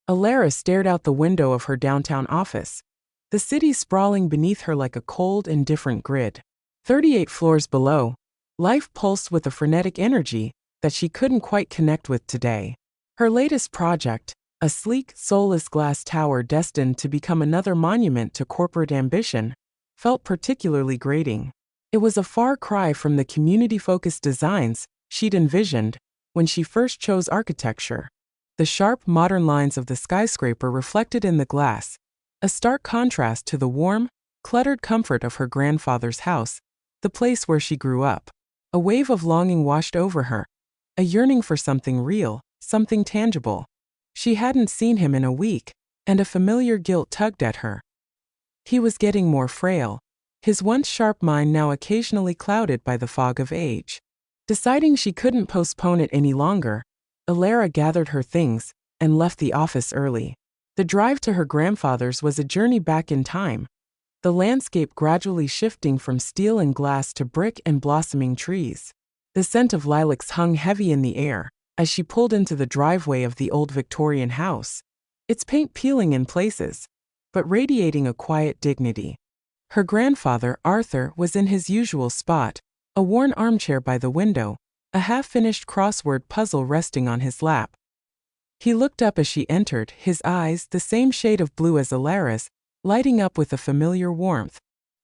Alara stared out the window of her downtown office, the city sprawling beneath her like a cold, indifferent grid. 38 floors below, life pulsed with a frenetic energy that she couldn't quite connect with today. Her latest project, a sleek, soulless glass tower destined to become another monument to corporate ambition, felt particularly grating. It was a far cry from the community-focused designs she'd envisioned when she first chose architecture. The sharp, modern lines of the skyscraper reflected in the glass, a stark contrast to the warm, cluttered comfort of her grandfather's house, the place where she grew up. A wave of longing washed over her, a yearning for something real, something tangible. She hadn't seen him in a week, and a familiar guilt tugged at her. He was getting more frail, his once sharp mind now occasionally clouded by the fog of age. Deciding she couldn't postpone it any longer, Alara gathered her things and left the office early. The drive to her grandfather's was a journey back in time, the landscape gradually shifting from steel and glass to brick and blossoming trees. The scent of lilacs hung heavy in the air as she pulled into the driveway of the old Victorian house, its paint peeling in places, but radiating a quiet dignity. Her grandfather, Arthur, was in his usual spot, a worn armchair by the window, a half-finished crossword puzzle resting on his lap. He looked up as she entered, his eyes, the same shade of blue as Alara's, lighting up with a familiar warmth.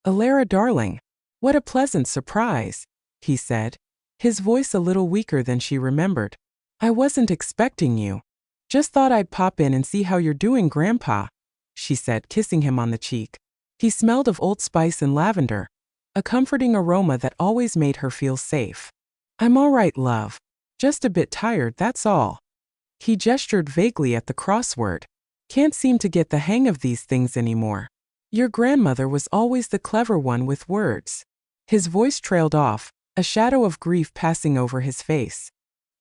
"Alara, darling, what a pleasant surprise," he said, his voice a little weaker than she remembered. "I wasn't expecting you. Just thought I'd pop in and see how you're doing, Grandpa," she said, kissing him on the cheek. He smelled of Old Spice and lavender, a comforting aroma that always made her feel safe. "I'm all right, love. Just a bit tired, that's all." He gestured vaguely at the crossword. "Can't seem to get the hang of these things anymore. Your grandmother was always the clever one with words." His voice trailed off, a shadow of grief passing over his face.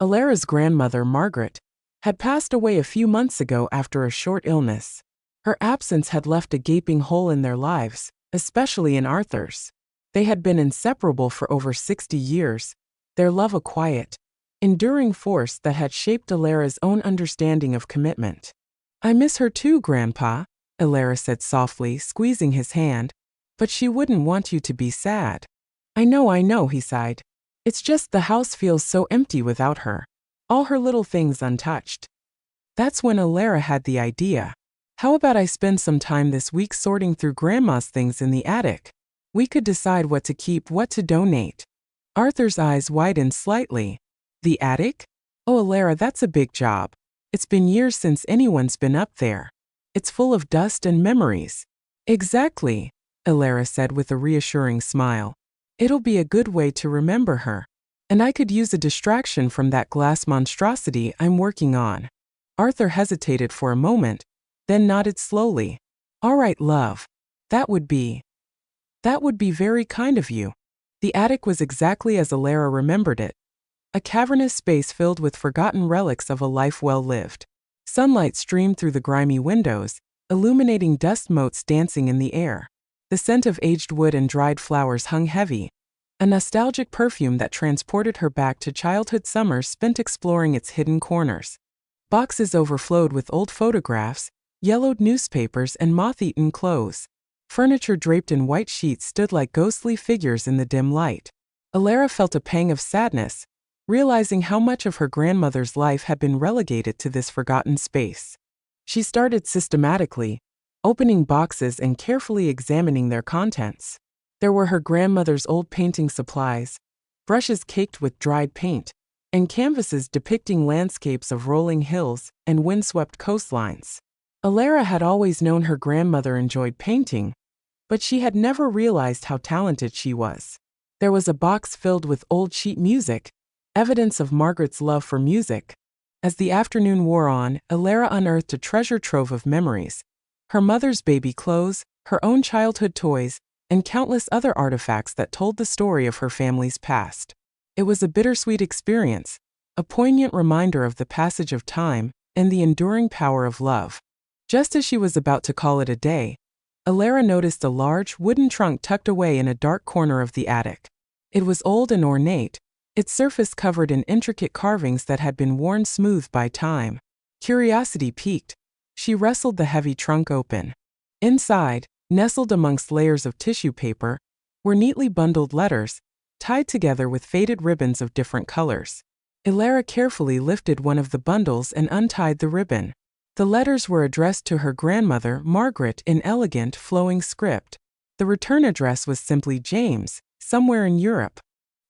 Alara's grandmother, Margaret, had passed away a few months ago after a short illness. Her absence had left a gaping hole in their lives, especially in Arthur's. They had been inseparable for over 60 years, their love a quiet, enduring force that had shaped Alara's own understanding of commitment. "I miss her too, Grandpa," Alara said softly, squeezing his hand, "but she wouldn't want you to be sad." I know, he sighed. "It's just the house feels so empty without her. All her little things untouched." That's when Alara had the idea. "How about I spend some time this week sorting through Grandma's things in the attic? We could decide what to keep, what to donate." Arthur's eyes widened slightly. "The attic? Oh, Alara, that's a big job. It's been years since anyone's been up there. It's full of dust and memories." "Exactly," Alara said with a reassuring smile. "It'll be a good way to remember her. And I could use a distraction from that glass monstrosity I'm working on." Arthur hesitated for a moment, then nodded slowly. "All right, love. That would be very kind of you." The attic was exactly as Alara remembered it. A cavernous space filled with forgotten relics of a life well lived. Sunlight streamed through the grimy windows, illuminating dust motes dancing in the air. The scent of aged wood and dried flowers hung heavy, a nostalgic perfume that transported her back to childhood summers spent exploring its hidden corners. Boxes overflowed with old photographs, yellowed newspapers, and moth-eaten clothes. Furniture draped in white sheets stood like ghostly figures in the dim light. Alara felt a pang of sadness, realizing how much of her grandmother's life had been relegated to this forgotten space. She started systematically, opening boxes and carefully examining their contents. There were her grandmother's old painting supplies, brushes caked with dried paint, and canvases depicting landscapes of rolling hills and windswept coastlines. Alara had always known her grandmother enjoyed painting, but she had never realized how talented she was. There was a box filled with old sheet music, evidence of Margaret's love for music. As the afternoon wore on, Alara unearthed a treasure trove of memories. Her mother's baby clothes, her own childhood toys, and countless other artifacts that told the story of her family's past. It was a bittersweet experience, a poignant reminder of the passage of time and the enduring power of love. Just as she was about to call it a day, Alara noticed a large wooden trunk tucked away in a dark corner of the attic. It was old and ornate, its surface covered in intricate carvings that had been worn smooth by time. Curiosity piqued. She wrestled the heavy trunk open. Inside, nestled amongst layers of tissue paper, were neatly bundled letters, tied together with faded ribbons of different colors. Alara carefully lifted one of the bundles and untied the ribbon. The letters were addressed to her grandmother, Margaret, in elegant, flowing script. The return address was simply James, somewhere in Europe.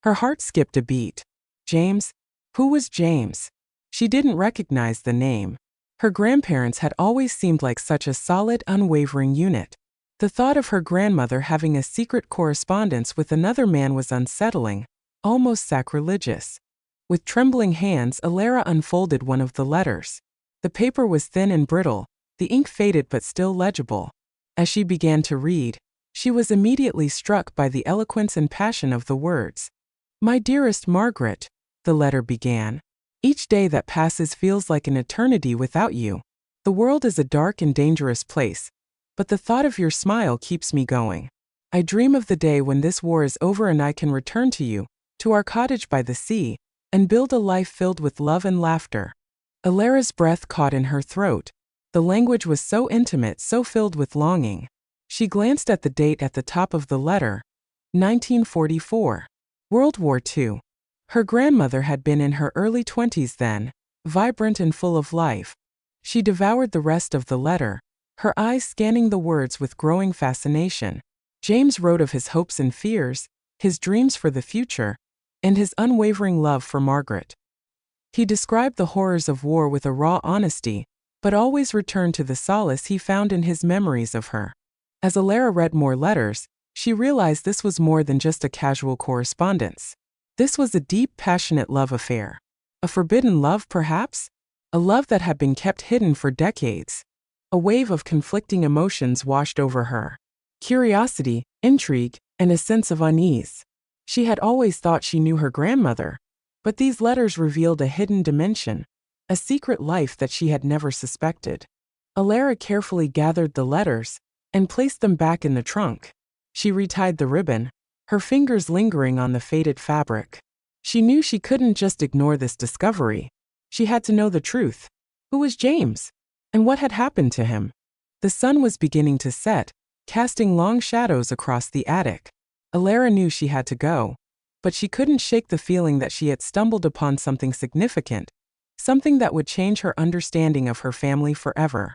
Her heart skipped a beat. James? Who was James? She didn't recognize the name. Her grandparents had always seemed like such a solid, unwavering unit. The thought of her grandmother having a secret correspondence with another man was unsettling, almost sacrilegious. With trembling hands, Alara unfolded one of the letters. The paper was thin and brittle, the ink faded but still legible. As she began to read, she was immediately struck by the eloquence and passion of the words. "My dearest Margaret," the letter began, "each day that passes feels like an eternity without you. The world is a dark and dangerous place, but the thought of your smile keeps me going. I dream of the day when this war is over and I can return to you, to our cottage by the sea, and build a life filled with love and laughter." Alara's breath caught in her throat. The language was so intimate, so filled with longing. She glanced at the date at the top of the letter, 1944. World War II. Her grandmother had been in her early 20s then, vibrant and full of life. She devoured the rest of the letter, her eyes scanning the words with growing fascination. James wrote of his hopes and fears, his dreams for the future, and his unwavering love for Margaret. He described the horrors of war with a raw honesty, but always returned to the solace he found in his memories of her. As Alara read more letters, she realized this was more than just a casual correspondence. This was a deep, passionate love affair. A forbidden love, perhaps? A love that had been kept hidden for decades. A wave of conflicting emotions washed over her. Curiosity, intrigue, and a sense of unease. She had always thought she knew her grandmother, but these letters revealed a hidden dimension, a secret life that she had never suspected. Alara carefully gathered the letters and placed them back in the trunk. She retied the ribbon, her fingers lingering on the faded fabric. She knew she couldn't just ignore this discovery. She had to know the truth. Who was James? And what had happened to him? The sun was beginning to set, casting long shadows across the attic. Alara knew she had to go, but she couldn't shake the feeling that she had stumbled upon something significant, something that would change her understanding of her family forever.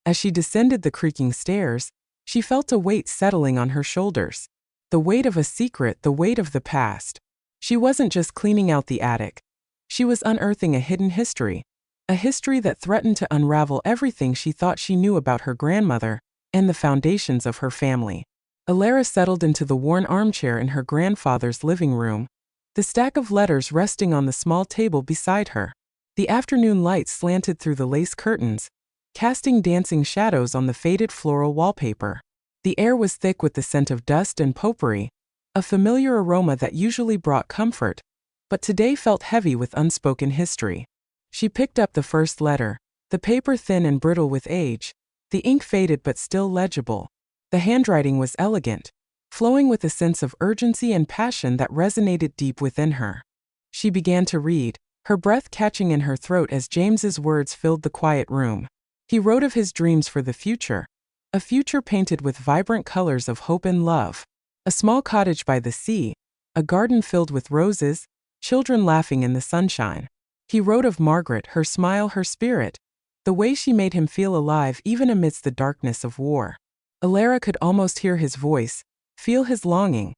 As she descended the creaking stairs, she felt a weight settling on her shoulders. The weight of a secret, the weight of the past. She wasn't just cleaning out the attic. She was unearthing a hidden history, a history that threatened to unravel everything she thought she knew about her grandmother and the foundations of her family. Alara settled into the worn armchair in her grandfather's living room, the stack of letters resting on the small table beside her. The afternoon light slanted through the lace curtains, casting dancing shadows on the faded floral wallpaper. The air was thick with the scent of dust and potpourri, a familiar aroma that usually brought comfort, but today felt heavy with unspoken history. She picked up the first letter, the paper thin and brittle with age, the ink faded but still legible. The handwriting was elegant, flowing with a sense of urgency and passion that resonated deep within her. She began to read, her breath catching in her throat as James's words filled the quiet room. He wrote of his dreams for the future, a future painted with vibrant colors of hope and love. A small cottage by the sea, a garden filled with roses, children laughing in the sunshine. He wrote of Margaret, her smile, her spirit, the way she made him feel alive even amidst the darkness of war. Alara could almost hear his voice, feel his longing,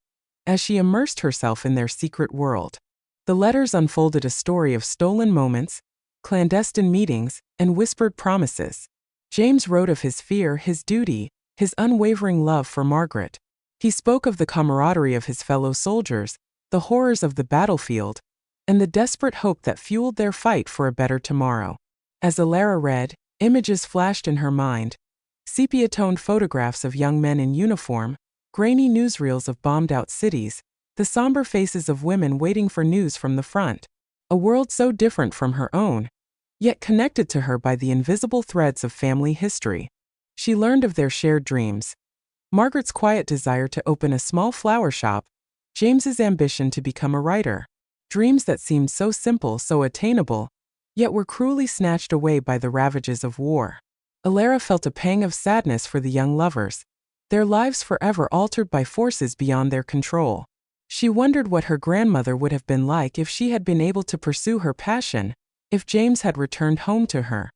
as she immersed herself in their secret world. The letters unfolded a story of stolen moments, clandestine meetings, and whispered promises. James wrote of his fear, his duty, his unwavering love for Margaret. He spoke of the camaraderie of his fellow soldiers, the horrors of the battlefield, and the desperate hope that fueled their fight for a better tomorrow. As Alara read, images flashed in her mind, sepia-toned photographs of young men in uniform, grainy newsreels of bombed-out cities, the somber faces of women waiting for news from the front. A world so different from her own, yet connected to her by the invisible threads of family history. She learned of their shared dreams. Margaret's quiet desire to open a small flower shop, James's ambition to become a writer. Dreams that seemed so simple, so attainable, yet were cruelly snatched away by the ravages of war. Alara felt a pang of sadness for the young lovers, their lives forever altered by forces beyond their control. She wondered what her grandmother would have been like if she had been able to pursue her passion, if James had returned home to her.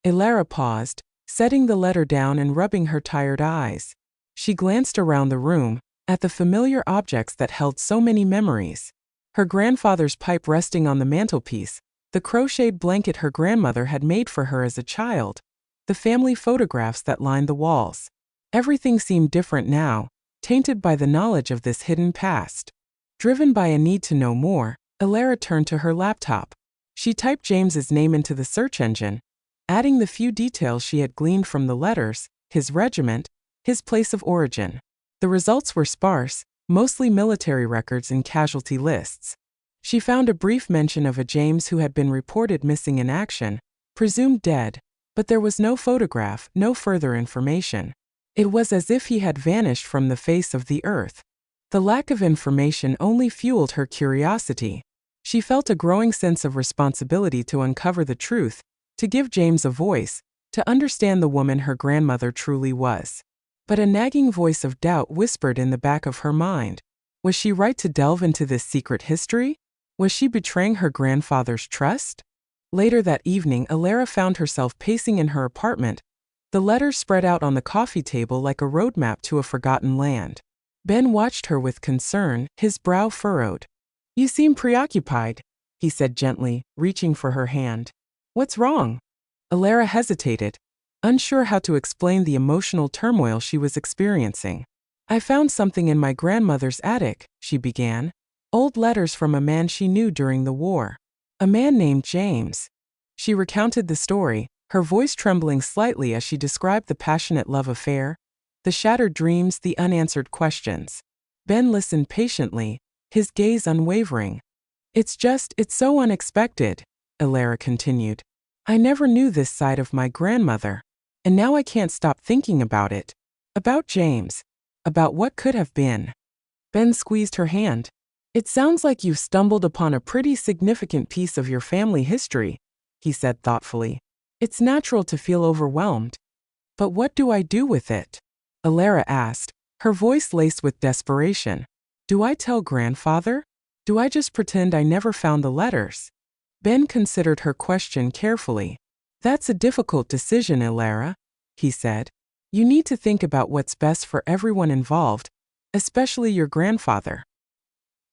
Alara paused, setting the letter down and rubbing her tired eyes. She glanced around the room, at the familiar objects that held so many memories. Her grandfather's pipe resting on the mantelpiece, the crocheted blanket her grandmother had made for her as a child, the family photographs that lined the walls. Everything seemed different now, tainted by the knowledge of this hidden past. Driven by a need to know more, Alara turned to her laptop. She typed James's name into the search engine, adding the few details she had gleaned from the letters, his regiment, his place of origin. The results were sparse, mostly military records and casualty lists. She found a brief mention of a James who had been reported missing in action, presumed dead, but there was no photograph, no further information. It was as if he had vanished from the face of the earth. The lack of information only fueled her curiosity. She felt a growing sense of responsibility to uncover the truth, to give James a voice, to understand the woman her grandmother truly was. But a nagging voice of doubt whispered in the back of her mind. Was she right to delve into this secret history? Was she betraying her grandfather's trust? Later that evening, Alara found herself pacing in her apartment, the letters spread out on the coffee table like a roadmap to a forgotten land. Ben watched her with concern, his brow furrowed. "You seem preoccupied," he said gently, reaching for her hand. "What's wrong?" Alara hesitated, unsure how to explain the emotional turmoil she was experiencing. "I found something in my grandmother's attic," she began. "Old letters from a man she knew during the war. A man named James." She recounted the story, her voice trembling slightly as she described the passionate love affair, the shattered dreams, the unanswered questions. Ben listened patiently, his gaze unwavering. It's so unexpected," Alara continued. "I never knew this side of my grandmother. And now I can't stop thinking about it. About James. About what could have been." Ben squeezed her hand. "It sounds like you've stumbled upon a pretty significant piece of your family history," he said thoughtfully. "It's natural to feel overwhelmed. But what do I do with it?" Alara asked, her voice laced with desperation. "Do I tell grandfather? Do I just pretend I never found the letters?" Ben considered her question carefully. "That's a difficult decision, Alara," he said. "You need to think about what's best for everyone involved, especially your grandfather.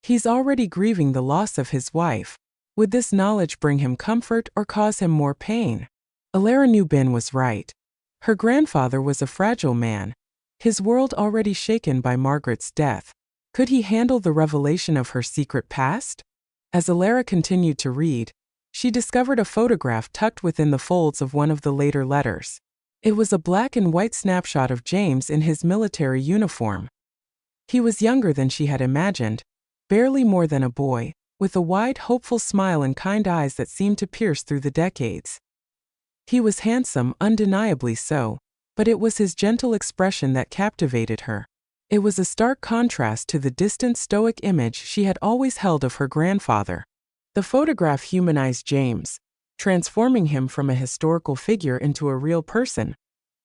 He's already grieving the loss of his wife. Would this knowledge bring him comfort or cause him more pain?" Alara knew Ben was right. Her grandfather was a fragile man, his world already shaken by Margaret's death. Could he handle the revelation of her secret past? As Alara continued to read, she discovered a photograph tucked within the folds of one of the later letters. It was a black and white snapshot of James in his military uniform. He was younger than she had imagined, barely more than a boy, with a wide, hopeful smile and kind eyes that seemed to pierce through the decades. He was handsome, undeniably so, but it was his gentle expression that captivated her. It was a stark contrast to the distant stoic image she had always held of her grandfather. The photograph humanized James, transforming him from a historical figure into a real person,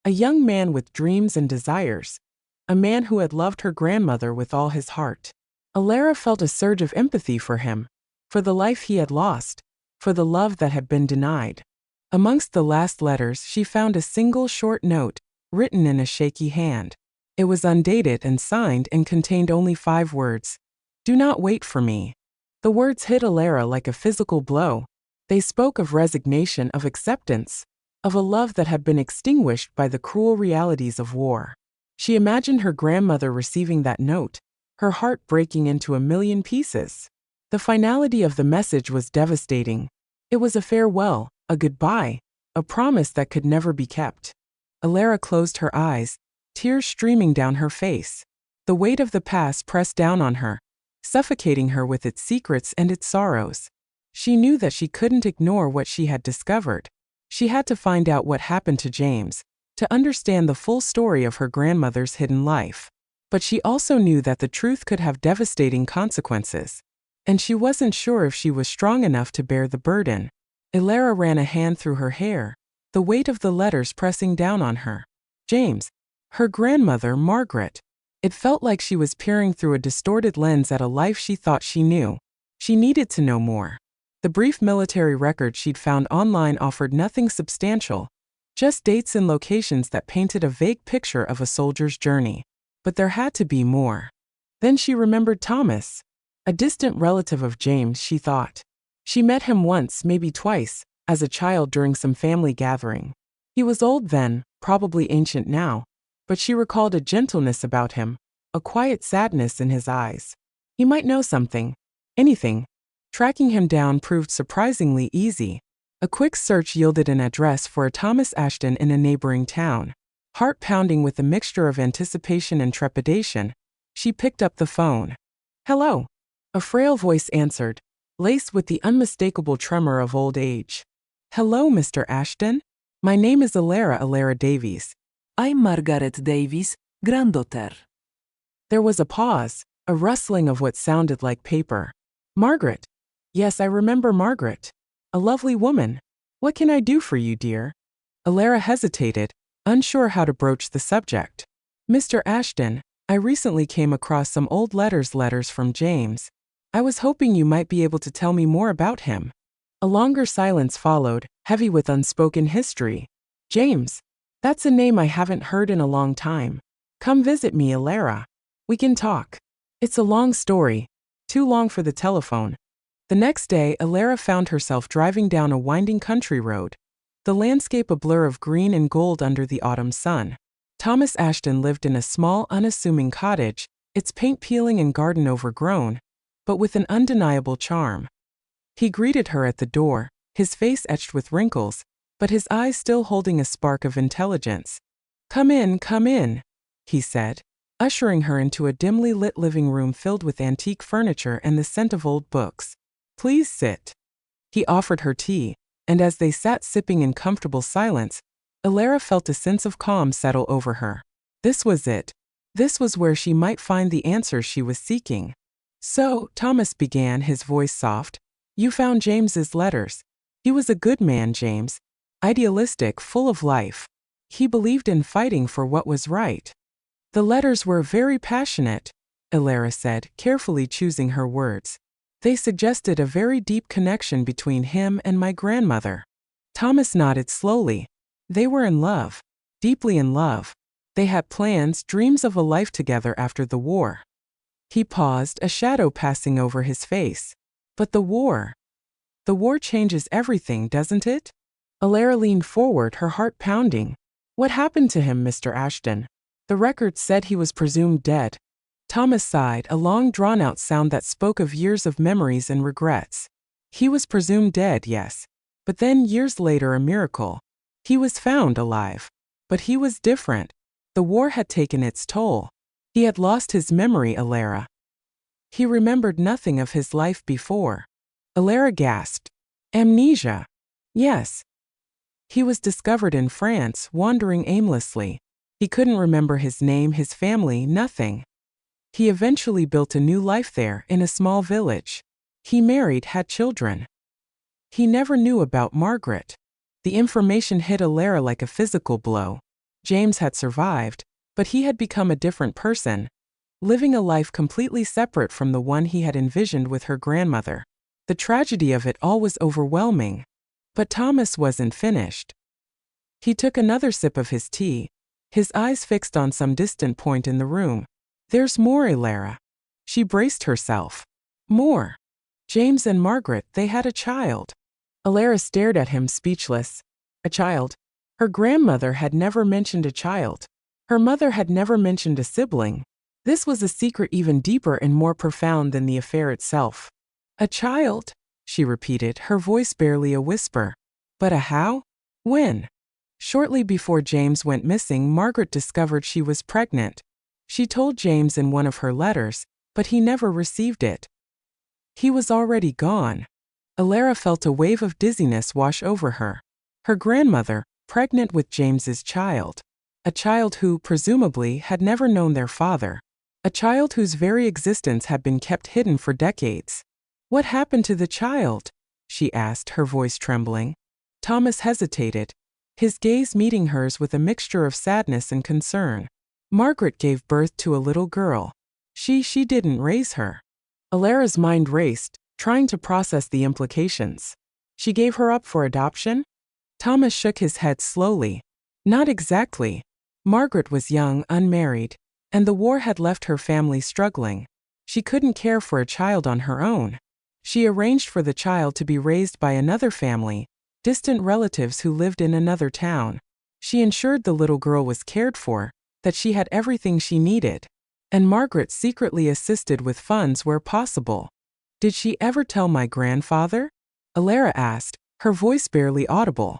a young man with dreams and desires, a man who had loved her grandmother with all his heart. Alara felt a surge of empathy for him, for the life he had lost, for the love that had been denied. Amongst the last letters, she found a single short note, written in a shaky hand. It was undated and signed and contained only 5 words. "Do not wait for me." The words hit Alara like a physical blow. They spoke of resignation, of acceptance, of a love that had been extinguished by the cruel realities of war. She imagined her grandmother receiving that note, her heart breaking into a million pieces. The finality of the message was devastating. It was a farewell, a goodbye, a promise that could never be kept. Alara closed her eyes, tears streaming down her face. The weight of the past pressed down on her, suffocating her with its secrets and its sorrows. She knew that she couldn't ignore what she had discovered. She had to find out what happened to James, to understand the full story of her grandmother's hidden life. But she also knew that the truth could have devastating consequences. And she wasn't sure if she was strong enough to bear the burden. Alara ran a hand through her hair, the weight of the letters pressing down on her. James. Her grandmother, Margaret. It felt like she was peering through a distorted lens at a life she thought she knew. She needed to know more. The brief military record she'd found online offered nothing substantial, just dates and locations that painted a vague picture of a soldier's journey. But there had to be more. Then she remembered Thomas, a distant relative of James, she thought. She met him once, maybe twice, as a child during some family gathering. He was old then, probably ancient now, but she recalled a gentleness about him, a quiet sadness in his eyes. He might know something, anything. Tracking him down proved surprisingly easy. A quick search yielded an address for a Thomas Ashton in a neighboring town. Heart pounding with a mixture of anticipation and trepidation, she picked up the phone. "Hello." A frail voice answered, laced with the unmistakable tremor of old age. "Hello, Mr. Ashton. My name is Alara Davies. I'm Margaret Davies, granddaughter." There was a pause, a rustling of what sounded like paper. "Margaret. Yes, I remember Margaret. A lovely woman. What can I do for you, dear?" Alara hesitated, unsure how to broach the subject. "Mr. Ashton, I recently came across some old letters from James. I was hoping you might be able to tell me more about him." A longer silence followed, heavy with unspoken history. "James. That's a name I haven't heard in a long time. Come visit me, Alara. We can talk. It's a long story, too long for the telephone." The next day, Alara found herself driving down a winding country road, the landscape a blur of green and gold under the autumn sun. Thomas Ashton lived in a small, unassuming cottage, its paint peeling and garden overgrown, but with an undeniable charm. He greeted her at the door, his face etched with wrinkles, but his eyes still holding a spark of intelligence. Come in," he said, ushering her into a dimly lit living room filled with antique furniture and the scent of old books. "Please sit." He offered her tea, and as they sat sipping in comfortable silence, Alara felt a sense of calm settle over her. This was it. This was where she might find the answers she was seeking. "So," Thomas began, his voice soft, "you found James's letters. He was a good man, James. Idealistic, full of life. He believed in fighting for what was right." "The letters were very passionate," Alara said, carefully choosing her words. "They suggested a very deep connection between him and my grandmother." Thomas nodded slowly. They were in love. Deeply in love. They had plans, dreams of a life together after the war. He paused, a shadow passing over his face. "But the war. The war changes everything, doesn't it?" Alara leaned forward, her heart pounding. "What happened to him, Mr. Ashton?" "The record said he was presumed dead." Thomas sighed, a long drawn-out sound that spoke of years of memories and regrets. "He was presumed dead, yes. But then, years later, a miracle. He was found alive. But he was different. The war had taken its toll. He had lost his memory, Alara. He remembered nothing of his life before." Alara gasped. "Amnesia." "Yes. He was discovered in France, wandering aimlessly. He couldn't remember his name, his family, nothing. He eventually built a new life there, in a small village. He married, had children. He never knew about Margaret." The information hit Alara like a physical blow. James had survived, but he had become a different person, living a life completely separate from the one he had envisioned with her grandmother. The tragedy of it all was overwhelming. But Thomas wasn't finished. He took another sip of his tea, his eyes fixed on some distant point in the room. "There's more, Alara." She braced herself. "More. James and Margaret, they had a child." Alara stared at him, speechless. A child. Her grandmother had never mentioned a child. Her mother had never mentioned a sibling. This was a secret even deeper and more profound than the affair itself. "A child?" she repeated, her voice barely a whisper. "But a how? When?" Shortly before James went missing, Margaret discovered she was pregnant. She told James in one of her letters, but he never received it. He was already gone. Alara felt a wave of dizziness wash over her. Her grandmother, pregnant with James's child. A child who, presumably, had never known their father. A child whose very existence had been kept hidden for decades. "What happened to the child?" she asked, her voice trembling. Thomas hesitated. his gaze meeting hers with a mixture of sadness and concern. Margaret gave birth to a little girl. She didn't raise her. Alara's mind raced, trying to process the implications. She gave her up for adoption? Thomas shook his head slowly. Not exactly. Margaret was young, unmarried, and the war had left her family struggling. She couldn't care for a child on her own. She arranged for the child to be raised by another family, distant relatives who lived in another town. She ensured the little girl was cared for, that she had everything she needed. And Margaret secretly assisted with funds where possible. Did she ever tell my grandfather? Alara asked, her voice barely audible.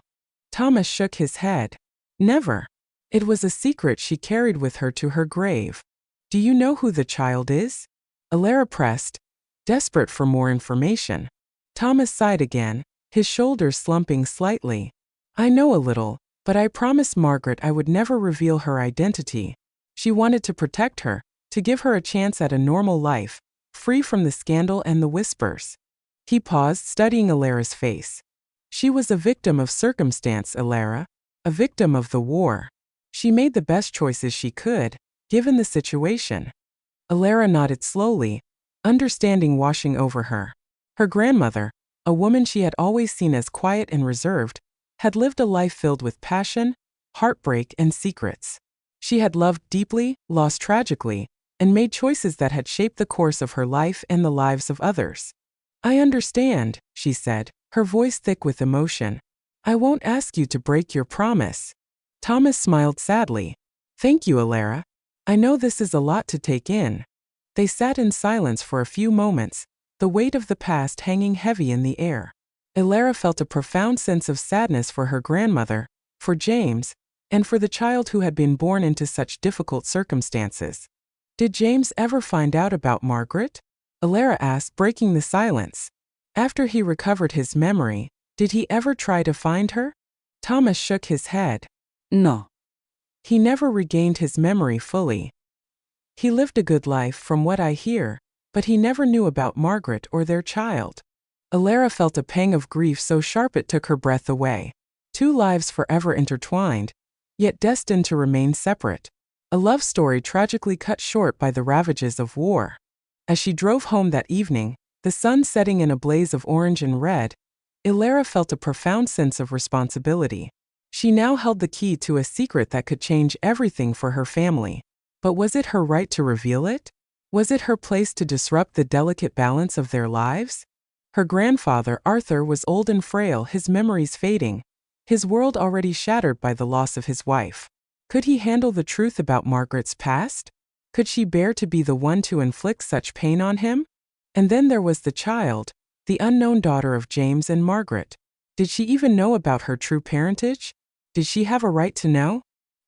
Thomas shook his head. Never. It was a secret she carried with her to her grave. Do you know who the child is? Alara pressed, desperate for more information. Thomas sighed again, his shoulders slumping slightly. I know a little, but I promised Margaret I would never reveal her identity. She wanted to protect her, to give her a chance at a normal life, free from the scandal and the whispers. He paused, studying Alara's face. She was a victim of circumstance, Alara, a victim of the war. She made the best choices she could, given the situation. Alara nodded slowly, understanding washing over her. Her grandmother, a woman she had always seen as quiet and reserved, had lived a life filled with passion, heartbreak, and secrets. She had loved deeply, lost tragically, and made choices that had shaped the course of her life and the lives of others. I understand, she said, her voice thick with emotion. I won't ask you to break your promise. Thomas smiled sadly. Thank you, Alara. I know this is a lot to take in. They sat in silence for a few moments, the weight of the past hanging heavy in the air. Alara felt a profound sense of sadness for her grandmother, for James, and for the child who had been born into such difficult circumstances. Did James ever find out about Margaret? Alara asked, breaking the silence. After he recovered his memory, did he ever try to find her? Thomas shook his head. No. He never regained his memory fully. He lived a good life from what I hear, but he never knew about Margaret or their child. Alara felt a pang of grief so sharp it took her breath away. Two lives forever intertwined, yet destined to remain separate. A love story tragically cut short by the ravages of war. As she drove home that evening, the sun setting in a blaze of orange and red, Alara felt a profound sense of responsibility. She now held the key to a secret that could change everything for her family. But was it her right to reveal it? Was it her place to disrupt the delicate balance of their lives? Her grandfather, Arthur, was old and frail, his memories fading, his world already shattered by the loss of his wife. Could he handle the truth about Margaret's past? Could she bear to be the one to inflict such pain on him? And then there was the child, the unknown daughter of James and Margaret. Did she even know about her true parentage? Did she have a right to know?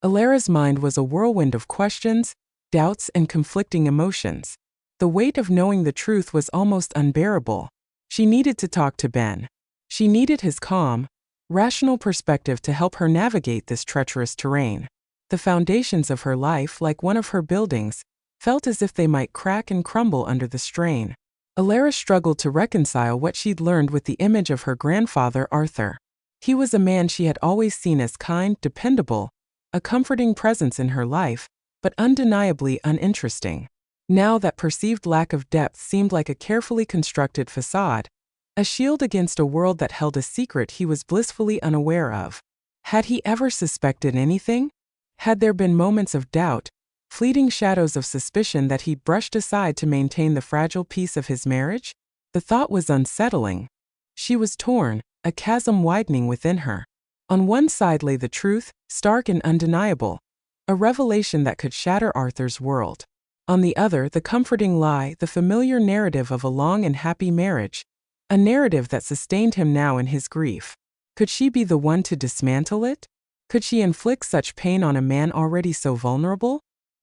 Alara's mind was a whirlwind of questions, doubts, and conflicting emotions. The weight of knowing the truth was almost unbearable. She needed to talk to Ben. She needed his calm, rational perspective to help her navigate this treacherous terrain. The foundations of her life, like one of her buildings, felt as if they might crack and crumble under the strain. Alara struggled to reconcile what she'd learned with the image of her grandfather, Arthur. He was a man she had always seen as kind, dependable, a comforting presence in her life, but undeniably uninteresting. Now that perceived lack of depth seemed like a carefully constructed facade, a shield against a world that held a secret he was blissfully unaware of. Had he ever suspected anything? Had there been moments of doubt, fleeting shadows of suspicion that he brushed aside to maintain the fragile peace of his marriage? The thought was unsettling. She was torn, a chasm widening within her. On one side lay the truth, stark and undeniable, a revelation that could shatter Arthur's world. On the other, the comforting lie, the familiar narrative of a long and happy marriage, a narrative that sustained him now in his grief. Could she be the one to dismantle it? Could she inflict such pain on a man already so vulnerable?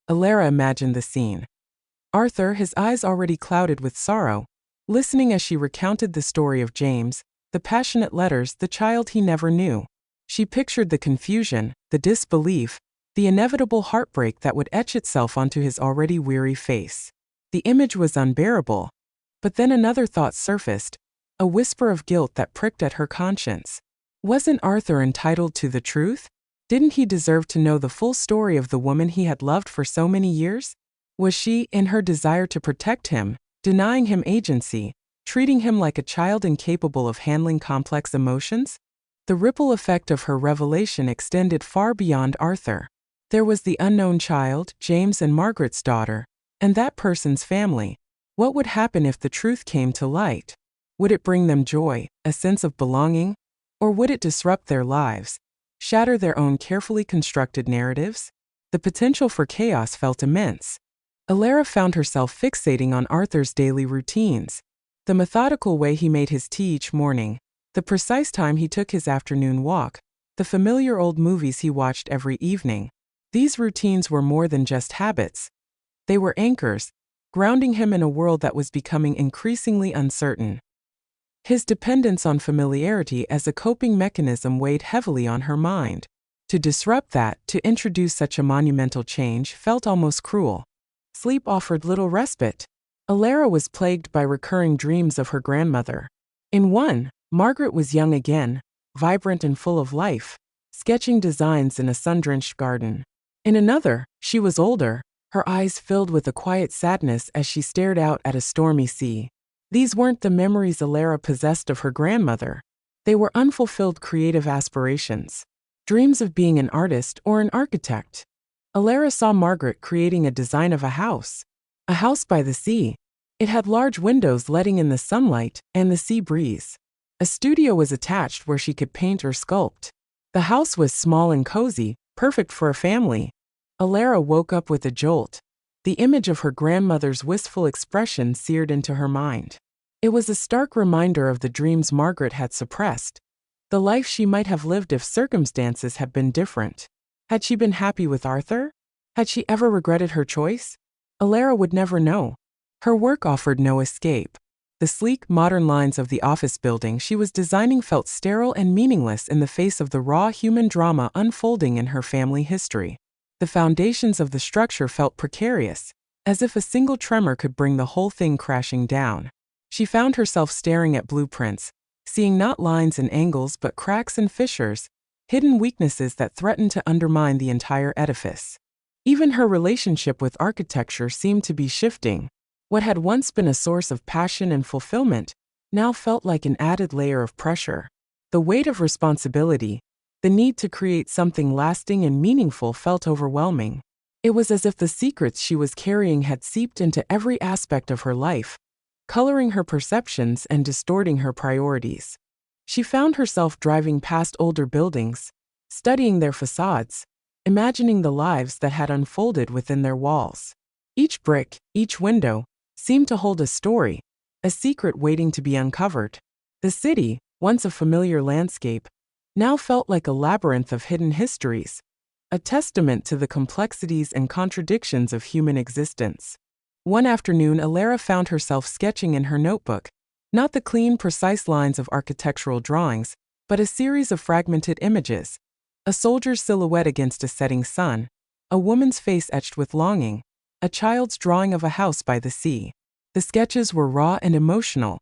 Alara imagined the scene. Arthur, his eyes already clouded with sorrow, listening as she recounted the story of James, the passionate letters, the child he never knew. She pictured the confusion, the disbelief, the inevitable heartbreak that would etch itself onto his already weary face. The image was unbearable. But then another thought surfaced, a whisper of guilt that pricked at her conscience. Wasn't Arthur entitled to the truth? Didn't he deserve to know the full story of the woman he had loved for so many years? Was she, in her desire to protect him, denying him agency, treating him like a child incapable of handling complex emotions? The ripple effect of her revelation extended far beyond Arthur. There was the unknown child, James and Margaret's daughter, and that person's family. What would happen if the truth came to light? Would it bring them joy, a sense of belonging? Or would it disrupt their lives, shatter their own carefully constructed narratives? The potential for chaos felt immense. Alara found herself fixating on Arthur's daily routines. The methodical way he made his tea each morning, the precise time he took his afternoon walk, the familiar old movies he watched every evening. These routines were more than just habits. They were anchors, grounding him in a world that was becoming increasingly uncertain. His dependence on familiarity as a coping mechanism weighed heavily on her mind. To disrupt that, to introduce such a monumental change, felt almost cruel. Sleep offered little respite. Alara was plagued by recurring dreams of her grandmother. In one, Margaret was young again, vibrant and full of life, sketching designs in a sun-drenched garden. In another, she was older, her eyes filled with a quiet sadness as she stared out at a stormy sea. These weren't the memories Alara possessed of her grandmother. They were unfulfilled creative aspirations, dreams of being an artist or an architect. Alara saw Margaret creating a design of a house by the sea. It had large windows letting in the sunlight and the sea breeze. A studio was attached where she could paint or sculpt. The house was small and cozy, perfect for a family. Alara woke up with a jolt. The image of her grandmother's wistful expression seared into her mind. It was a stark reminder of the dreams Margaret had suppressed, the life she might have lived if circumstances had been different. Had she been happy with Arthur? Had she ever regretted her choice? Alara would never know. Her work offered no escape. The sleek, modern lines of the office building she was designing felt sterile and meaningless in the face of the raw human drama unfolding in her family history. The foundations of the structure felt precarious, as if a single tremor could bring the whole thing crashing down. She found herself staring at blueprints, seeing not lines and angles but cracks and fissures, hidden weaknesses that threatened to undermine the entire edifice. Even her relationship with architecture seemed to be shifting. What had once been a source of passion and fulfillment now felt like an added layer of pressure. The weight of responsibility, the need to create something lasting and meaningful felt overwhelming. It was as if the secrets she was carrying had seeped into every aspect of her life, coloring her perceptions and distorting her priorities. She found herself driving past older buildings, studying their facades, imagining the lives that had unfolded within their walls. Each brick, each window, seemed to hold a story, a secret waiting to be uncovered. The city, once a familiar landscape, now felt like a labyrinth of hidden histories, a testament to the complexities and contradictions of human existence. One afternoon, Alara found herself sketching in her notebook, not the clean, precise lines of architectural drawings, but a series of fragmented images: a soldier's silhouette against a setting sun, a woman's face etched with longing, a child's drawing of a house by the sea. The sketches were raw and emotional,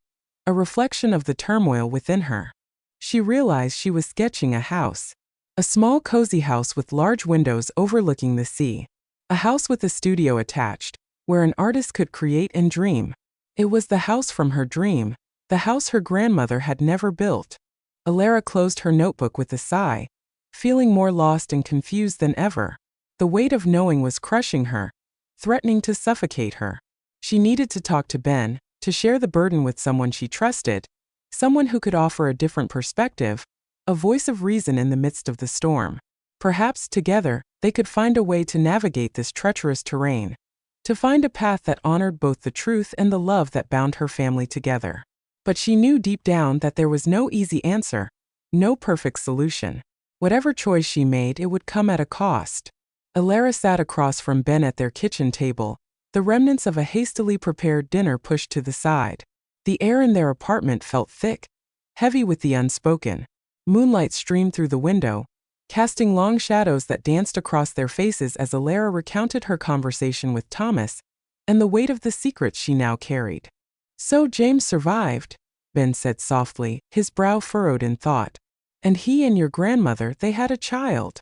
a reflection of the turmoil within her. She realized she was sketching a house, a small cozy house with large windows overlooking the sea, a house with a studio attached, where an artist could create and dream. It was the house from her dream, the house her grandmother had never built. Alara closed her notebook with a sigh, feeling more lost and confused than ever. The weight of knowing was crushing her, threatening to suffocate her. She needed to talk to Ben, to share the burden with someone she trusted, someone who could offer a different perspective, a voice of reason in the midst of the storm. Perhaps, together, they could find a way to navigate this treacherous terrain, to find a path that honored both the truth and the love that bound her family together. But she knew deep down that there was no easy answer, no perfect solution. Whatever choice she made, it would come at a cost. Alara sat across from Ben at their kitchen table, the remnants of a hastily prepared dinner pushed to the side. The air in their apartment felt thick, heavy with the unspoken. Moonlight streamed through the window, casting long shadows that danced across their faces as Alara recounted her conversation with Thomas and the weight of the secrets she now carried. "So James survived," Ben said softly, his brow furrowed in thought. And he and your grandmother, they had a child.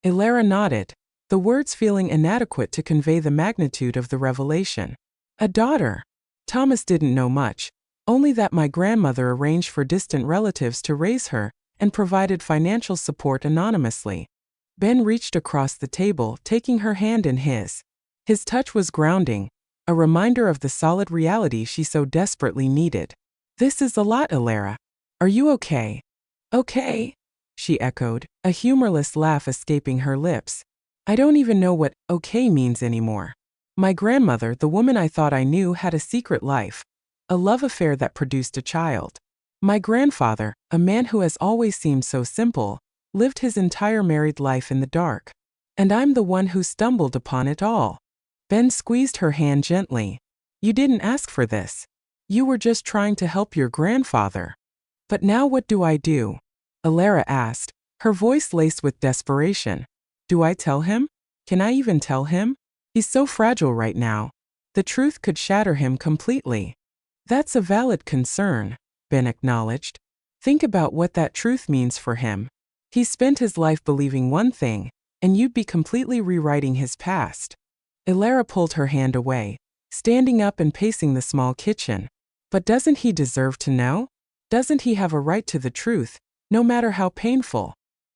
Elara nodded, the words feeling inadequate to convey the magnitude of the revelation. A daughter. Thomas didn't know much, only that my grandmother arranged for distant relatives to raise her and provided financial support anonymously. Ben reached across the table, taking her hand in his. His touch was grounding, a reminder of the solid reality she so desperately needed. This is a lot, Elara. Are you okay? Okay, she echoed, a humorless laugh escaping her lips. I don't even know what okay means anymore. My grandmother, the woman I thought I knew, had a secret life, a love affair that produced a child. My grandfather, a man who has always seemed so simple, lived his entire married life in the dark. And I'm the one who stumbled upon it all. Ben squeezed her hand gently. You didn't ask for this. You were just trying to help your grandfather. But now what do I do? Elara asked, her voice laced with desperation. Do I tell him? Can I even tell him? He's so fragile right now. The truth could shatter him completely. That's a valid concern, Ben acknowledged. Think about what that truth means for him. He spent his life believing one thing, and you'd be completely rewriting his past. Elara pulled her hand away, standing up and pacing the small kitchen. But doesn't he deserve to know? Doesn't he have a right to the truth, no matter how painful?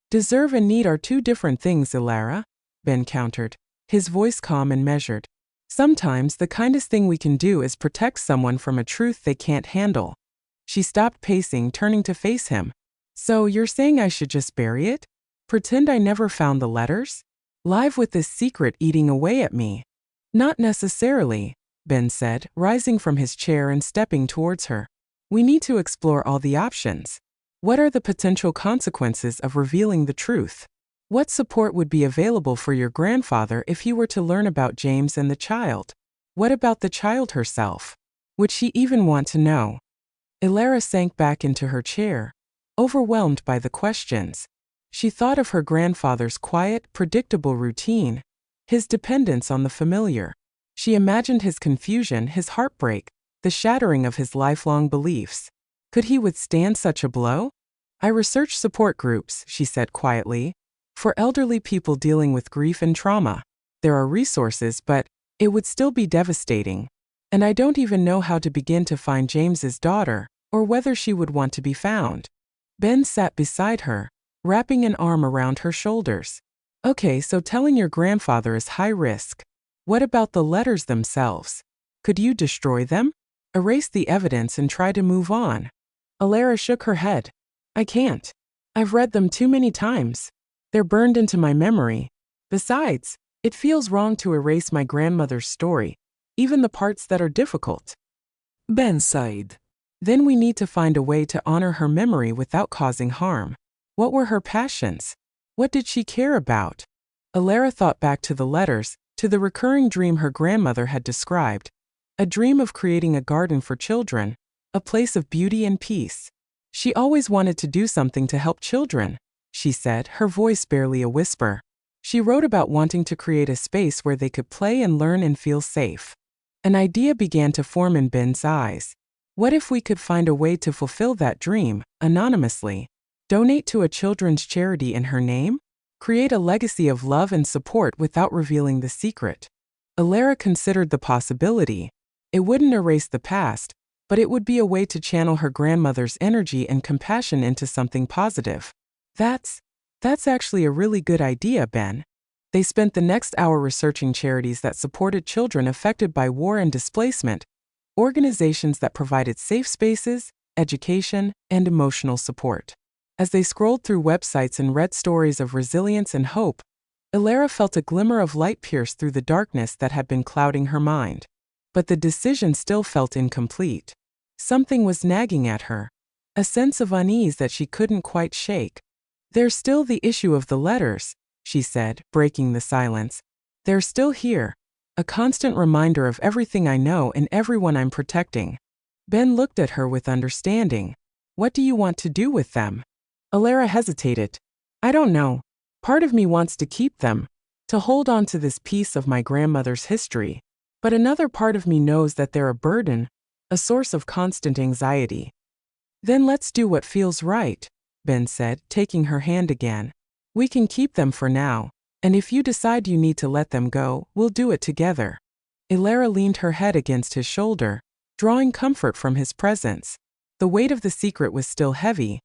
Deserve and need are two different things, Elara, Ben countered, his voice calm and measured. Sometimes the kindest thing we can do is protect someone from a truth they can't handle. She stopped pacing, turning to face him. So you're saying I should just bury it? Pretend I never found the letters? Live with this secret eating away at me? Not necessarily, Ben said, rising from his chair and stepping towards her. We need to explore all the options. What are the potential consequences of revealing the truth? What support would be available for your grandfather if he were to learn about James and the child? What about the child herself? Would she even want to know? Elara sank back into her chair, overwhelmed by the questions. She thought of her grandfather's quiet, predictable routine, his dependence on the familiar. She imagined his confusion, his heartbreak, the shattering of his lifelong beliefs. Could he withstand such a blow? I researched support groups, she said quietly, for elderly people dealing with grief and trauma. There are resources, but it would still be devastating. And I don't even know how to begin to find James's daughter, or whether she would want to be found. Ben sat beside her, wrapping an arm around her shoulders. Okay, so telling your grandfather is high risk. What about the letters themselves? Could you destroy them? Erase the evidence and try to move on? Elara shook her head. I can't. I've read them too many times. They're burned into my memory. Besides, it feels wrong to erase my grandmother's story, even the parts that are difficult. Ben sighed. Then we need to find a way to honor her memory without causing harm. What were her passions? What did she care about? Elara thought back to the letters, to the recurring dream her grandmother had described, a dream of creating a garden for children, a place of beauty and peace. She always wanted to do something to help children, she said, her voice barely a whisper. She wrote about wanting to create a space where they could play and learn and feel safe. An idea began to form in Ben's eyes. What if we could find a way to fulfill that dream, anonymously? Donate to a children's charity in her name? Create a legacy of love and support without revealing the secret. Elara considered the possibility. It wouldn't erase the past, but it would be a way to channel her grandmother's energy and compassion into something positive. That's actually a really good idea, Ben. They spent the next hour researching charities that supported children affected by war and displacement, organizations that provided safe spaces, education, and emotional support. As they scrolled through websites and read stories of resilience and hope, Elara felt a glimmer of light pierce through the darkness that had been clouding her mind. But the decision still felt incomplete. Something was nagging at her, a sense of unease that she couldn't quite shake. There's still the issue of the letters, she said, breaking the silence. They're still here, a constant reminder of everything I know and everyone I'm protecting. Ben looked at her with understanding. What do you want to do with them? Elara hesitated. I don't know. Part of me wants to keep them, to hold on to this piece of my grandmother's history. But another part of me knows that they're a burden, a source of constant anxiety. Then let's do what feels right, Ben said, taking her hand again. "We can keep them for now, and if you decide you need to let them go, we'll do it together." Elara leaned her head against his shoulder, drawing comfort from his presence. The weight of the secret was still heavy,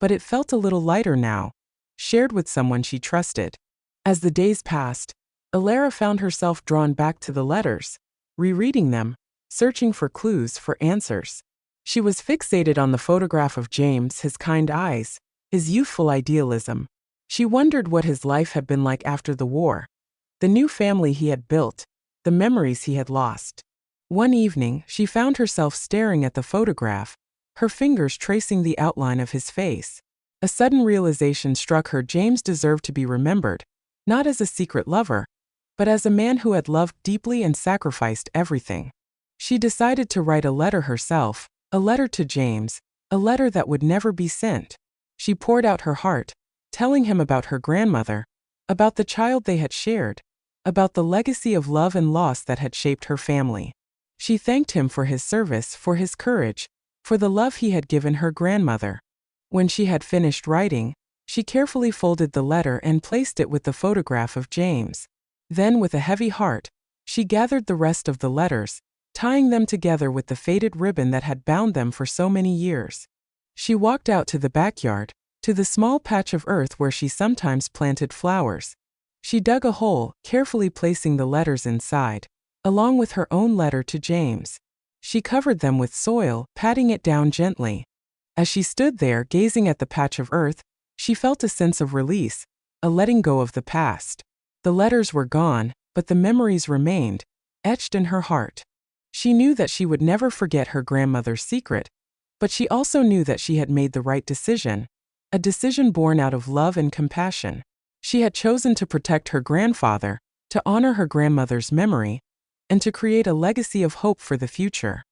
but it felt a little lighter now, shared with someone she trusted. As the days passed, Elara found herself drawn back to the letters, rereading them, searching for clues, for answers. She was fixated on the photograph of James, his kind eyes, his youthful idealism. She wondered what his life had been like after the war, the new family he had built, the memories he had lost. One evening, she found herself staring at the photograph, her fingers tracing the outline of his face. A sudden realization struck her: James deserved to be remembered, not as a secret lover, but as a man who had loved deeply and sacrificed everything. She decided to write a letter herself, a letter to James, a letter that would never be sent. She poured out her heart, telling him about her grandmother, about the child they had shared, about the legacy of love and loss that had shaped her family. She thanked him for his service, for his courage, for the love he had given her grandmother. When she had finished writing, she carefully folded the letter and placed it with the photograph of James. Then, with a heavy heart, she gathered the rest of the letters, tying them together with the faded ribbon that had bound them for so many years. She walked out to the backyard, to the small patch of earth where she sometimes planted flowers. She dug a hole, carefully placing the letters inside, along with her own letter to James. She covered them with soil, patting it down gently. As she stood there gazing at the patch of earth, she felt a sense of release, a letting go of the past. The letters were gone, but the memories remained, etched in her heart. She knew that she would never forget her grandmother's secret, but she also knew that she had made the right decision, a decision born out of love and compassion. She had chosen to protect her grandfather, to honor her grandmother's memory, and to create a legacy of hope for the future.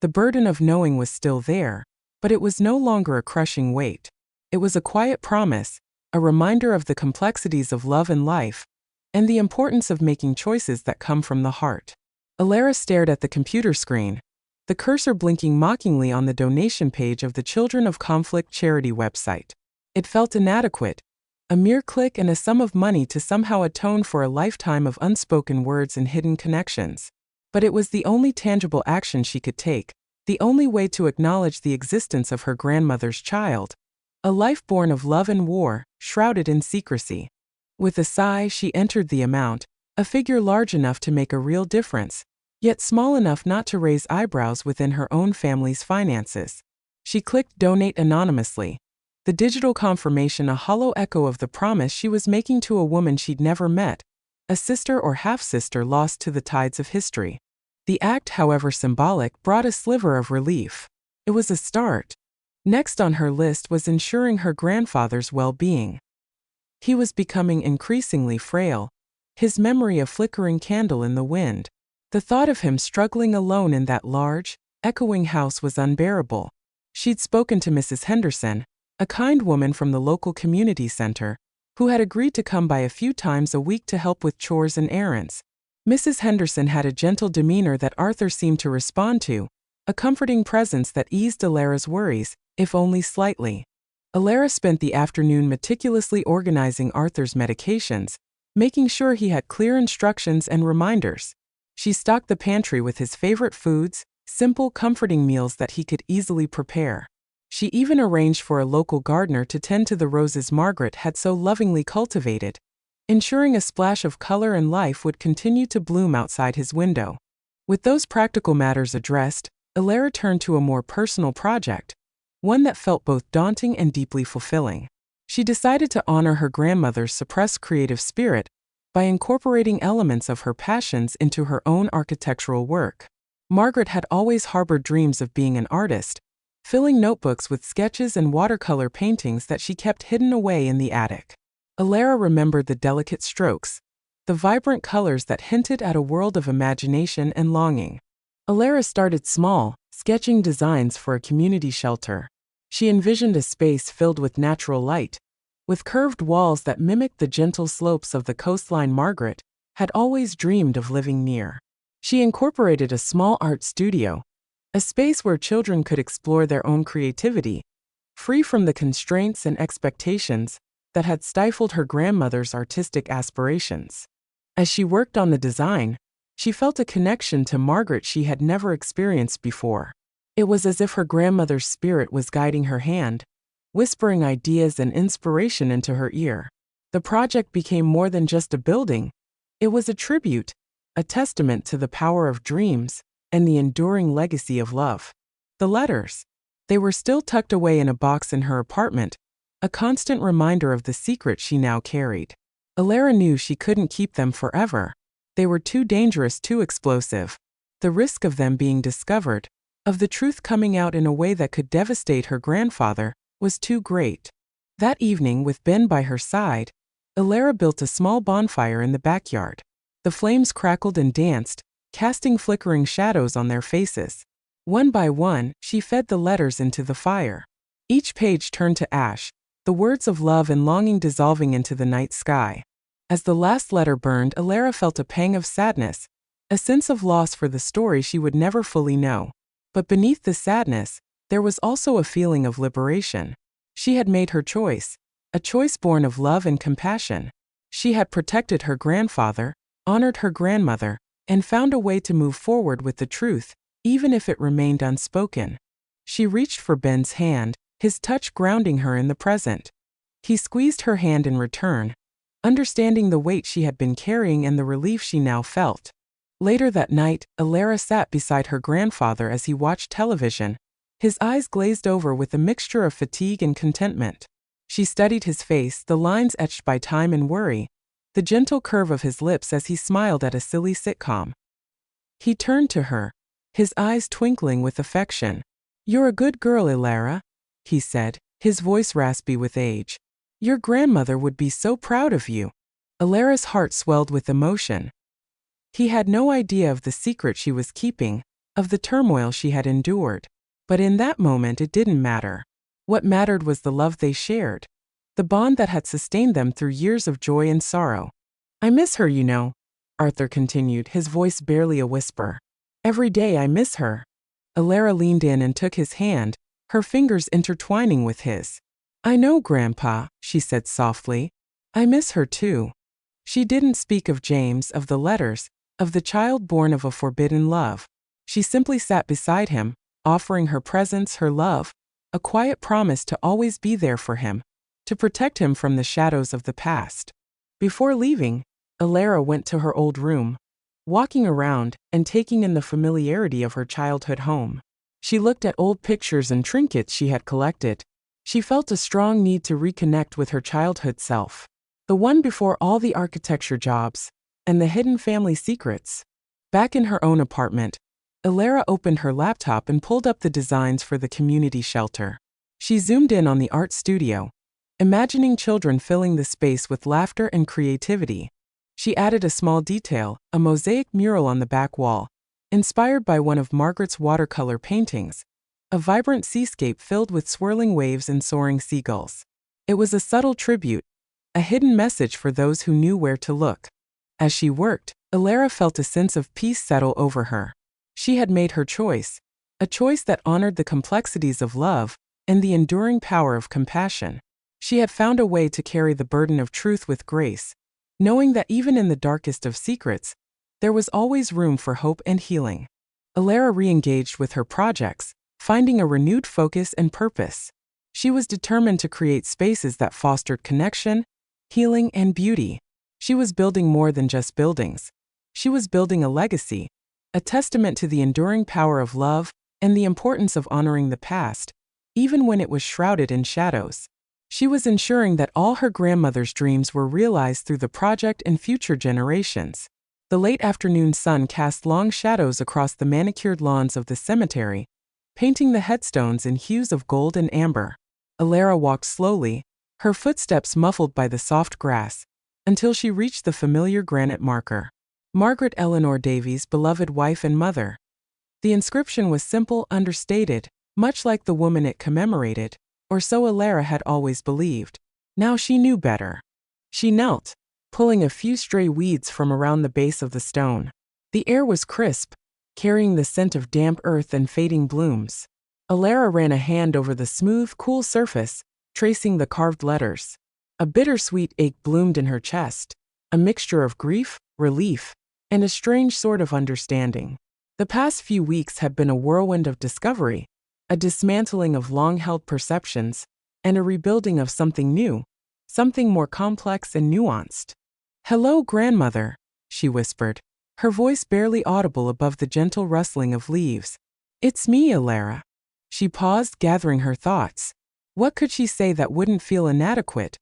The burden of knowing was still there, but it was no longer a crushing weight. It was a quiet promise, a reminder of the complexities of love and life, and the importance of making choices that come from the heart. Elara stared at the computer screen, the cursor blinking mockingly on the donation page of the Children of Conflict charity website. It felt inadequate, a mere click and a sum of money to somehow atone for a lifetime of unspoken words and hidden connections. But it was the only tangible action she could take, the only way to acknowledge the existence of her grandmother's child, a life born of love and war, shrouded in secrecy. With a sigh, she entered the amount, a figure large enough to make a real difference, yet small enough not to raise eyebrows within her own family's finances. She clicked Donate anonymously, the digital confirmation a hollow echo of the promise she was making to a woman she'd never met, a sister or half-sister lost to the tides of history. The act, however symbolic, brought a sliver of relief. It was a start. Next on her list was ensuring her grandfather's well-being. He was becoming increasingly frail, his memory a flickering candle in the wind. The thought of him struggling alone in that large, echoing house was unbearable. She'd spoken to Mrs. Henderson, a kind woman from the local community center, who had agreed to come by a few times a week to help with chores and errands. Mrs. Henderson had a gentle demeanor that Arthur seemed to respond to, a comforting presence that eased Elara's worries, if only slightly. Elara spent the afternoon meticulously organizing Arthur's medications, making sure he had clear instructions and reminders. She stocked the pantry with his favorite foods, simple, comforting meals that he could easily prepare. She even arranged for a local gardener to tend to the roses Margaret had so lovingly cultivated, ensuring a splash of color and life would continue to bloom outside his window. With those practical matters addressed, Elara turned to a more personal project, one that felt both daunting and deeply fulfilling. She decided to honor her grandmother's suppressed creative spirit by incorporating elements of her passions into her own architectural work. Margaret had always harbored dreams of being an artist, filling notebooks with sketches and watercolor paintings that she kept hidden away in the attic. Elara remembered the delicate strokes, the vibrant colors that hinted at a world of imagination and longing. Elara started small, sketching designs for a community shelter. She envisioned a space filled with natural light, with curved walls that mimicked the gentle slopes of the coastline Margaret had always dreamed of living near. She incorporated a small art studio, a space where children could explore their own creativity, free from the constraints and expectations that had stifled her grandmother's artistic aspirations. As she worked on the design, she felt a connection to Margaret she had never experienced before. It was as if her grandmother's spirit was guiding her hand, whispering ideas and inspiration into her ear. The project became more than just a building. It was a tribute, a testament to the power of dreams and the enduring legacy of love. The letters. They were still tucked away in a box in her apartment, a constant reminder of the secret she now carried. Alara knew she couldn't keep them forever. They were too dangerous, too explosive. The risk of them being discovered, of the truth coming out in a way that could devastate her grandfather, was too great. That evening, with Ben by her side, Alara built a small bonfire in the backyard. The flames crackled and danced, casting flickering shadows on their faces. One by one, she fed the letters into the fire. Each page turned to ash, the words of love and longing dissolving into the night sky. As the last letter burned, Alara felt a pang of sadness, a sense of loss for the story she would never fully know. But beneath the sadness, there was also a feeling of liberation. She had made her choice, a choice born of love and compassion. She had protected her grandfather, honored her grandmother, and found a way to move forward with the truth, even if it remained unspoken. She reached for Ben's hand, his touch grounding her in the present. He squeezed her hand in return, understanding the weight she had been carrying and the relief she now felt. Later that night, Alara sat beside her grandfather as he watched television, his eyes glazed over with a mixture of fatigue and contentment. She studied his face, the lines etched by time and worry, the gentle curve of his lips as he smiled at a silly sitcom. He turned to her, his eyes twinkling with affection. "You're a good girl, Alara," he said, his voice raspy with age. "Your grandmother would be so proud of you." Alara's heart swelled with emotion. He had no idea of the secret she was keeping, of the turmoil she had endured. But in that moment it didn't matter. What mattered was the love they shared, the bond that had sustained them through years of joy and sorrow. "I miss her, you know," Arthur continued, his voice barely a whisper. "Every day I miss her." Alara leaned in and took his hand, her fingers intertwining with his. "I know, Grandpa," she said softly. "I miss her too." She didn't speak of James, of the letters, of the child born of a forbidden love. She simply sat beside him, offering her presence, her love, a quiet promise to always be there for him, to protect him from the shadows of the past. Before leaving, Alara went to her old room, walking around and taking in the familiarity of her childhood home. She looked at old pictures and trinkets she had collected. She felt a strong need to reconnect with her childhood self, the one before all the architecture jobs and the hidden family secrets. Back in her own apartment, Alara opened her laptop and pulled up the designs for the community shelter. She zoomed in on the art studio, imagining children filling the space with laughter and creativity. She added a small detail, a mosaic mural on the back wall, inspired by one of Margaret's watercolor paintings, a vibrant seascape filled with swirling waves and soaring seagulls. It was a subtle tribute, a hidden message for those who knew where to look. As she worked, Alara felt a sense of peace settle over her. She had made her choice, a choice that honored the complexities of love and the enduring power of compassion. She had found a way to carry the burden of truth with grace, knowing that even in the darkest of secrets, there was always room for hope and healing. Alara re-engaged with her projects, finding a renewed focus and purpose. She was determined to create spaces that fostered connection, healing, and beauty. She was building more than just buildings. She was building a legacy, a testament to the enduring power of love and the importance of honoring the past, even when it was shrouded in shadows. She was ensuring that all her grandmother's dreams were realized through the project and future generations. The late afternoon sun cast long shadows across the manicured lawns of the cemetery, painting the headstones in hues of gold and amber. Alara walked slowly, her footsteps muffled by the soft grass, until she reached the familiar granite marker. Margaret Eleanor Davies, beloved wife and mother. The inscription was simple, understated, much like the woman it commemorated, or so Alara had always believed. Now she knew better. She knelt, pulling a few stray weeds from around the base of the stone. The air was crisp, carrying the scent of damp earth and fading blooms. Alara ran a hand over the smooth, cool surface, tracing the carved letters. A bittersweet ache bloomed in her chest, a mixture of grief, relief, and a strange sort of understanding. The past few weeks had been a whirlwind of discovery, a dismantling of long-held perceptions, and a rebuilding of something new, something more complex and nuanced. "Hello, grandmother," she whispered, her voice barely audible above the gentle rustling of leaves. "It's me, Alara." She paused, gathering her thoughts. What could she say that wouldn't feel inadequate?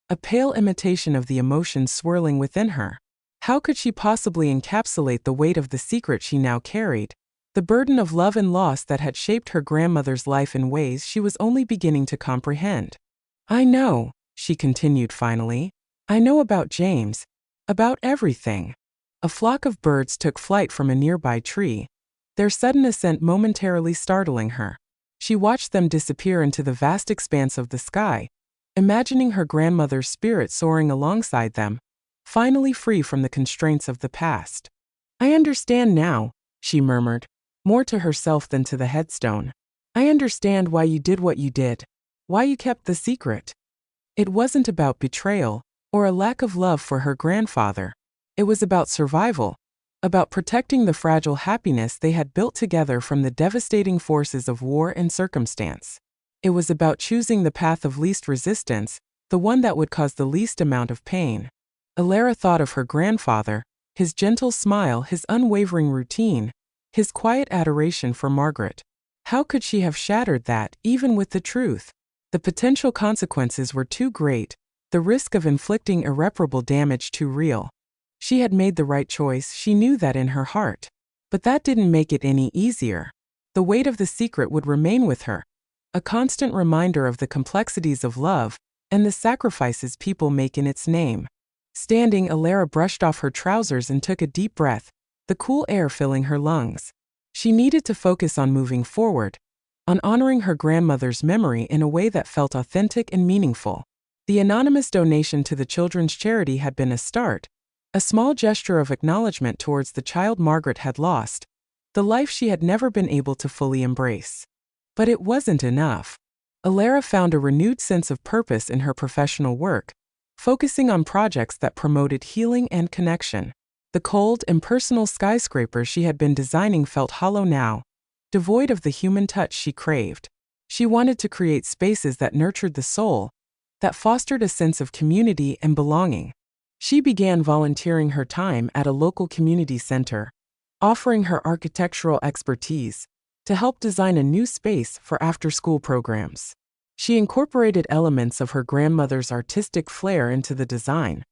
A pale imitation of the emotions swirling within her. How could she possibly encapsulate the weight of the secret she now carried? The burden of love and loss that had shaped her grandmother's life in ways she was only beginning to comprehend. "I know," she continued finally. "I know about James. About everything." A flock of birds took flight from a nearby tree, their sudden ascent momentarily startling her. She watched them disappear into the vast expanse of the sky, imagining her grandmother's spirit soaring alongside them, finally free from the constraints of the past. "I understand now," she murmured, more to herself than to the headstone. "I understand why you did what you did, why you kept the secret." It wasn't about betrayal or a lack of love for her grandfather. It was about survival, about protecting the fragile happiness they had built together from the devastating forces of war and circumstance. It was about choosing the path of least resistance, the one that would cause the least amount of pain. Alara thought of her grandfather, his gentle smile, his unwavering routine, his quiet adoration for Margaret. How could she have shattered that, even with the truth? The potential consequences were too great, the risk of inflicting irreparable damage too real. She had made the right choice, she knew that in her heart. But that didn't make it any easier. The weight of the secret would remain with her, a constant reminder of the complexities of love and the sacrifices people make in its name. Standing, Alara brushed off her trousers and took a deep breath, the cool air filling her lungs. She needed to focus on moving forward, on honoring her grandmother's memory in a way that felt authentic and meaningful. The anonymous donation to the children's charity had been a start, a small gesture of acknowledgement towards the child Margaret had lost, the life she had never been able to fully embrace. But it wasn't enough. Alara found a renewed sense of purpose in her professional work, focusing on projects that promoted healing and connection. The cold, impersonal skyscraper she had been designing felt hollow now, devoid of the human touch she craved. She wanted to create spaces that nurtured the soul, that fostered a sense of community and belonging. She began volunteering her time at a local community center, offering her architectural expertise to help design a new space for after-school programs. She incorporated elements of her grandmother's artistic flair into the design,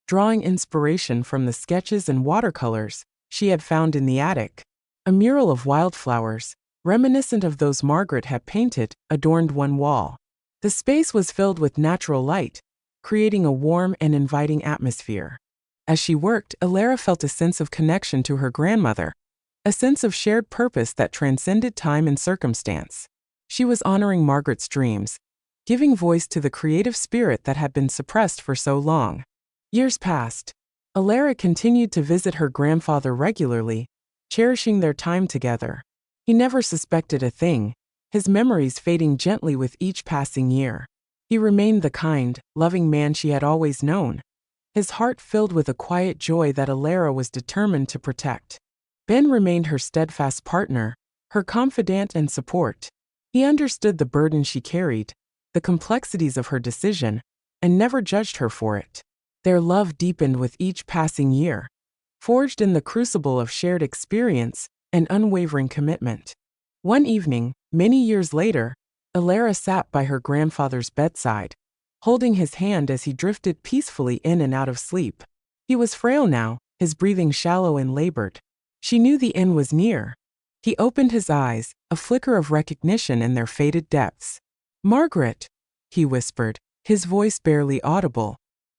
drawing inspiration from the sketches and watercolors she had found in the attic. A mural of wildflowers, reminiscent of those Margaret had painted, adorned one wall. The space was filled with natural light, creating a warm and inviting atmosphere. As she worked, Alara felt a sense of connection to her grandmother, a sense of shared purpose that transcended time and circumstance. She was honoring Margaret's dreams, giving voice to the creative spirit that had been suppressed for so long. Years passed. Alara continued to visit her grandfather regularly, cherishing their time together. He never suspected a thing, his memories fading gently with each passing year. He remained the kind, loving man she had always known, his heart filled with a quiet joy that Alara was determined to protect. Ben remained her steadfast partner, her confidant and support. He understood the burden she carried, the complexities of her decision, and never judged her for it. Their love deepened with each passing year, forged in the crucible of shared experience and unwavering commitment. One evening, many years later, Alara sat by her grandfather's bedside, holding his hand as he drifted peacefully in and out of sleep. He was frail now, his breathing shallow and labored. She knew the end was near. He opened his eyes, a flicker of recognition in their faded depths. "Margaret," he whispered, his voice barely audible.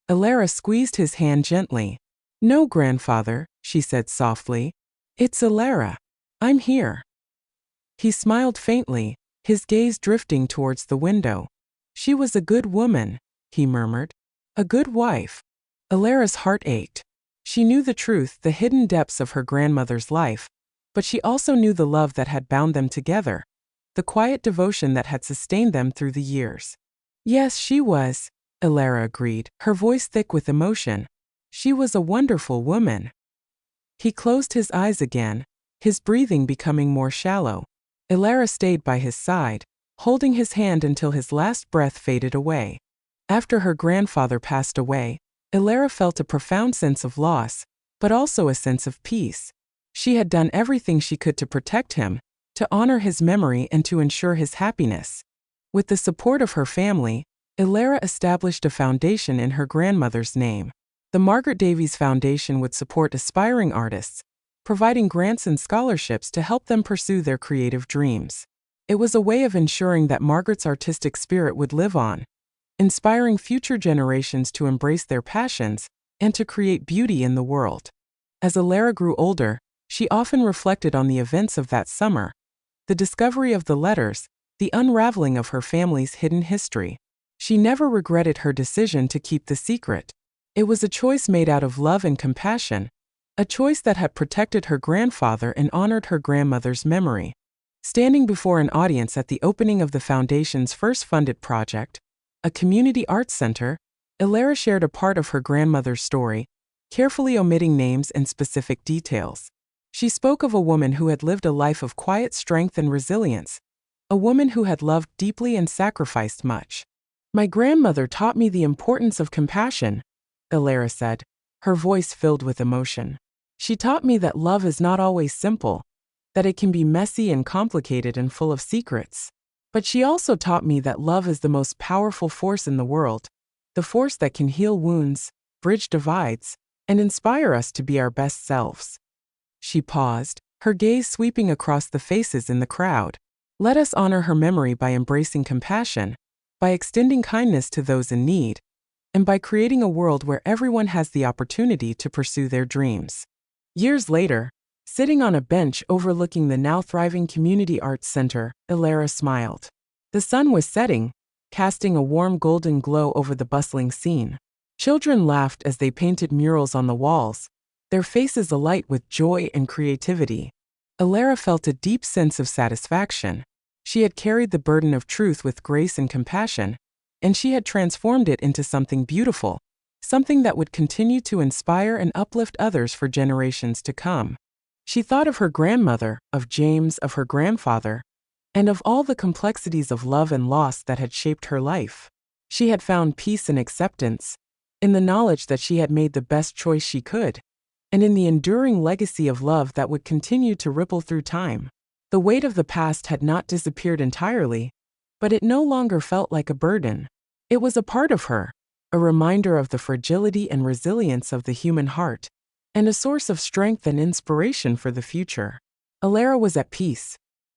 Alara squeezed his hand gently. "No, grandfather," she said softly. "It's Alara. I'm here." He smiled faintly, his gaze drifting towards the window. "She was a good woman," he murmured. "A good wife." Alara's heart ached. She knew the truth, the hidden depths of her grandmother's life, but she also knew the love that had bound them together, the quiet devotion that had sustained them through the years. Yes, she was, Elara agreed, her voice thick with emotion. She was a wonderful woman. He closed his eyes again, his breathing becoming more shallow. Elara stayed by his side, holding his hand until his last breath faded away. After her grandfather passed away, Elara felt a profound sense of loss, but also a sense of peace. She had done everything she could to protect him, to honor his memory and to ensure his happiness. With the support of her family, Elara established a foundation in her grandmother's name. The Margaret Davies Foundation would support aspiring artists, providing grants and scholarships to help them pursue their creative dreams. It was a way of ensuring that Margaret's artistic spirit would live on, inspiring future generations to embrace their passions and to create beauty in the world. As Elara grew older, she often reflected on the events of that summer, the discovery of the letters, the unraveling of her family's hidden history. She never regretted her decision to keep the secret. It was a choice made out of love and compassion, a choice that had protected her grandfather and honored her grandmother's memory. Standing before an audience at the opening of the Foundation's first funded project, a community arts center, Elara shared a part of her grandmother's story, carefully omitting names and specific details. She spoke of a woman who had lived a life of quiet strength and resilience, a woman who had loved deeply and sacrificed much. "My grandmother taught me the importance of compassion," Elara said, her voice filled with emotion. "She taught me that love is not always simple, that it can be messy and complicated and full of secrets. But she also taught me that love is the most powerful force in the world, the force that can heal wounds, bridge divides, and inspire us to be our best selves." She paused, her gaze sweeping across the faces in the crowd. Let us honor her memory by embracing compassion, by extending kindness to those in need, and by creating a world where everyone has the opportunity to pursue their dreams. Years later, sitting on a bench overlooking the now thriving Community Arts Center, Elara smiled. The sun was setting, casting a warm golden glow over the bustling scene. Children laughed as they painted murals on the walls, their faces alight with joy and creativity. Elara felt a deep sense of satisfaction. She had carried the burden of truth with grace and compassion, and she had transformed it into something beautiful, something that would continue to inspire and uplift others for generations to come. She thought of her grandmother, of James, of her grandfather, and of all the complexities of love and loss that had shaped her life. She had found peace and acceptance, in the knowledge that she had made the best choice she could, and in the enduring legacy of love that would continue to ripple through time. The weight of the past had not disappeared entirely, but it no longer felt like a burden. It was a part of her, a reminder of the fragility and resilience of the human heart, and a source of strength and inspiration for the future. Elara was at peace.